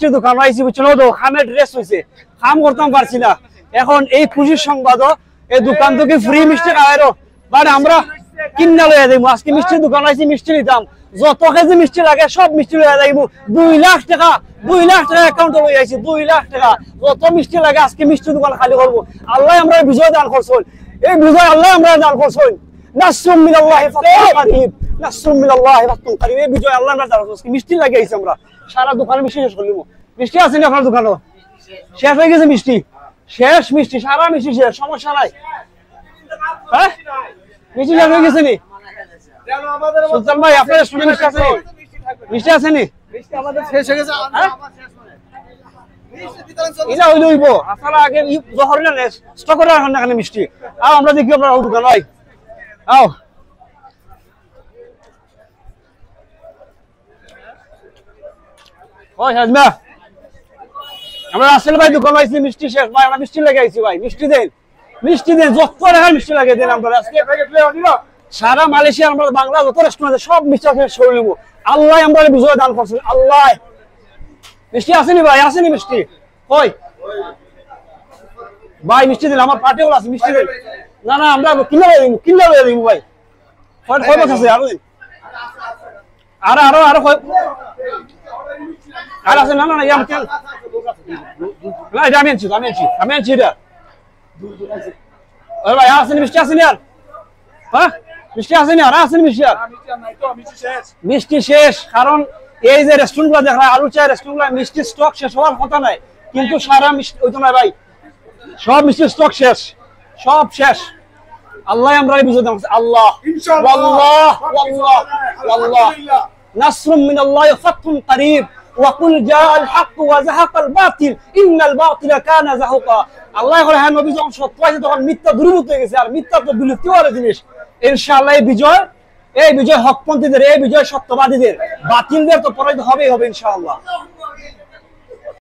মিষ্টির দোকান আইছি বুঝছো না, খামের ড্রেস হয়েছে, খাম করতাম পারছি না। এখন এই খুশির সংবাদও এই দোকান থেকে ফ্রি মিষ্টি খাওয়াইরো, বাট আমরা কিনা লইয়া যাইবো। আজকে মিষ্টির দোকান আইছি, মিষ্টি নিতাম, যত কেজি মিষ্টি লাগে সব মিষ্টি লইয়া যাইবো। 2 লাখ টাকা অ্যাকাউন্টে লই আইছি, 2 লাখ টাকা। যত মিষ্টি লাগে আজকে মিষ্টির দোকান খালি করবো। আল্লাহ আমরা বিজয় দান করছেন, এই বিজয় আল্লাহ আমরা দান করছেন। নাসরুম মিনাল্লাহি ফাতহুন কারীব, নাসরুম মিনাল্লাহি ফাতহুন কারীব। এই বিজয় আল্লাহ আমরা দান করছি। মিষ্টি লাগে আইছি আমরা, সারা দোকানে মিষ্টি শেষ করলিম। মিষ্টি আছে না আপনার দোকানে? শেষ হয়ে গেছে মিষ্টি, শেষ মিষ্টি, সারা মিষ্টি শেষ, সমস্যা নাই। হ্যাঁ মিষ্টি শেষ হয়ে গেছে নি? সুলতান ভাই আপনার রেস্টুরেন্টে মিষ্টি আছে নি? মিষ্টি আছে নি? মিষ্টি আমাদের শেষ হয়ে গেছে। এটা হইলে হইব, আপনারা আগে জহরে না স্টক করে রাখেন না এখানে মিষ্টি। আও আমরা দেখি আপনার দোকান ভাই, আও ওই হাজমা, আমরা আসলে ভাই দোকান আইছি, মিষ্টি শেষ ভাই, আমরা মিষ্টি লাগে আইছি ভাই। মিষ্টি দেন, মিষ্টি দেন, যত টাকার মিষ্টি লাগে দেন। আমরা আজকে সারা মালয়েশিয়া, আমরা বাংলা যত রেস্টুরেন্ট আছে সব মিষ্টি শেষ করে নেবো। আল্লাহ আমরা বিজয় দান করছেন। আল্লাহ মিষ্টি আসেনি ভাই, আসেনি মিষ্টি কই ভাই? মিষ্টি দিন, আমার পার্টি আছে, মিষ্টি দেন। না না আমরা কিনা লইয়া দিব ভাই। কয় বছর আছে আরো? আরো আরো আরো আর আছে? না না না এটা আমি আনছি এটা। ভাই আসেনি মিষ্টি, আসেনি আর? হ্যাঁ মিষ্টি আসেনি আর? আসেনি মিষ্টি আর? মিষ্টি শেষ, কারণ এই যে রেস্টুরেন্ট গুলো দেখা আলু চা রেস্টুরেন্ট গুলো মিষ্টির স্টক শেষ হওয়ার কথা নাই, কিন্তু সারা মিষ্টি ওই তো না ভাই, সব মিষ্টির স্টক শেষ, সব শেষ। আল্লাহ আমরা বিজয় দান। আল্লাহ ওয়াল্লাহ ওয়াল্লাহ ওয়াল্লাহ নাসরুম মিনাল্লাহি ফাতহুন কারীব ওয়া কুল জাআল হক ওয়া যাহাকাল বাতিল ইন্নাল বাতিলা কানা যাহুকা। আল্লাহ বলে হ্যাঁ নবী যখন সত্য আছে তখন মিথ্যা দূরীভূত হয়ে গেছে, আর মিথ্যা তো বিলুপ্তি হওয়ার জিনিস। ইনশাআল্লাহ এই বিজয় হকপন্থীদের, এই বিজয় সত্যবাদীদের, বাতিলদের তো পরাজিত হবেই হবে ইনশাআল্লাহ।